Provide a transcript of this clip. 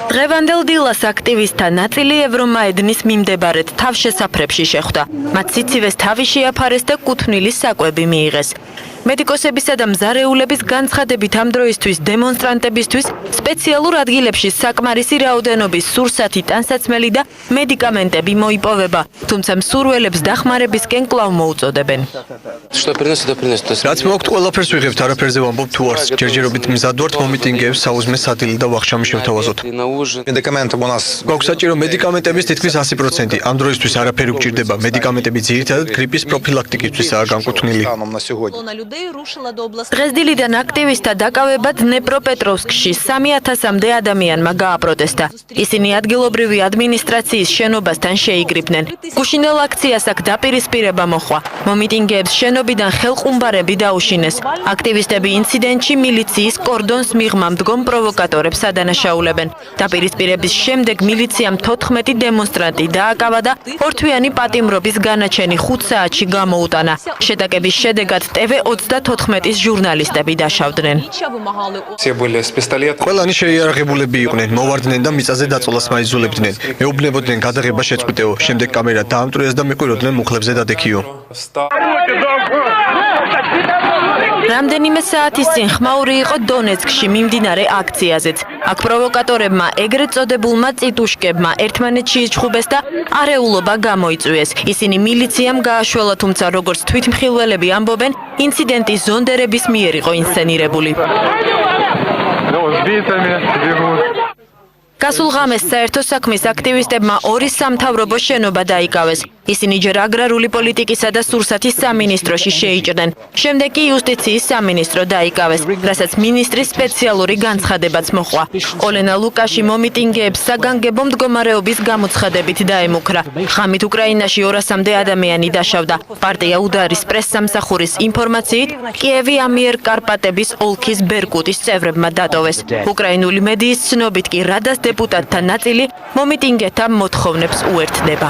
დღევანდელ დილას აქტივისტთა ნაწილი ევრომაედნის მიმდებარედ თავშესაფრებში შეხვდა. მათ სიცივეს თავი შეაფარეს და კუთვნილის საკვები მიიღეს. მედიკოსებისა და მზარეულების განცხადებით ამ დროისთვის დემონსტრანტებისთვის სპეციალურ ადგილებში საკმარისი რაოდენობის სურსათი, ტანსაცმელი და მედიკამენტები მოიპოვება, თუმცა მსურველებს დახმარებისკენ კვლავ მოუწოდებენ. რაც მოაქვთ ყველაფერს ვიღებთ, არაფერზე ვამბობ თუ არს. ჯერჯერობით მზად ვართ მომიტინგეებს საუზმეს სადილე და ვახშამი შევთავაზოთ. გვაქვს საჭირო მედიკამენტების თითქმის 100%. ამ დროისთვის არაფერი გვჭირდება. მედიკამენტები ძირითადად გრიპის პროფილაქტიკისთვისაა განკუთვნილი. დღესდილიდან აქტივისტთა დაკავება დნეპროპეტროვსკში 3000-მდე ადამიანმა გააპროტესტა. ისინი ადგილობრივი ადმინისტრაციის შენობასთან შეიკრიბნენ. გუშინელ აქციას აქ დაპირისპირება მოხვა. მომიტინგეებს შენობიდან ხელყუმბარები დაუშინეს. აქტივისტები ინციდენტში მილიციის კორდონს მიღმა მდგომ პროვოკატორებს ადანაშაულებენ. დაპირისპირების შემდეგ მილიციამ 14 დემონსტრანტი დააკავა და ორთვიანი პატიმრობის განაჩენი 5 საათში გამოუტანა. შეტაკების შედეგად TV-34-ის ჟურნალისტები დაშავდნენ. ყველანი შეიარაღებულები იყვნენ, მოვარდნენ და მიწაზე დაწოლას მაიძულებდნენ. ეუბნებოდნენ გადაღება შეწყვიტეო. შემდეგ კამერა დაამტვრიეს და მიყვიროდნენ მუხლებზე დადექიო. რამდენიმე საათის წინ ხმაური იყო დონეცკში მიმდინარე აქციაზეც. აქ პროვოკატორებმა ეგრეთ წოდებულმა წიტუშკებმა ერთმანეთში იჩხუბეს და არეულობა გამოიწვიეს. ისინი მილიციამ გააშველა, თუმცა როგორც თვითმხილველები ამბობენ, ინციდენტი ზონდერების მიერ იყო ინსცენირებული. გასულ ღამეს საერთო საქმის აქტივისტებმა 2 სამთავრობო შენობა დაიკავეს. ისინი ჯერ აგრარული პოლიტიკისა და სურსათის სამინისტროში შეიჭრნენ. შემდეგ კი იუსტიციის სამინისტრო დაიკავეს, რასაც მინისტრის სპეციალური განცხადებაც მოჰყვა. ოლენა ლუკაში მომიტინგეებს საგანგებო მდგომარეობის გამოცხადებით დაემუქრა. ღამით უკრაინაში 200-მდე ადამიანი დაშავდა. პარტია უდარის პრესსამსახურის ინფორმაციით, კიევი ამიერ კარპატების ოლქის ბერკუტის წევრებმა დატოვეს. უკრაინული მედიის ცნობით კი რადას დეპუტატთა ნაწილი მომიტინგეთა მოთხოვნებს უერთდება.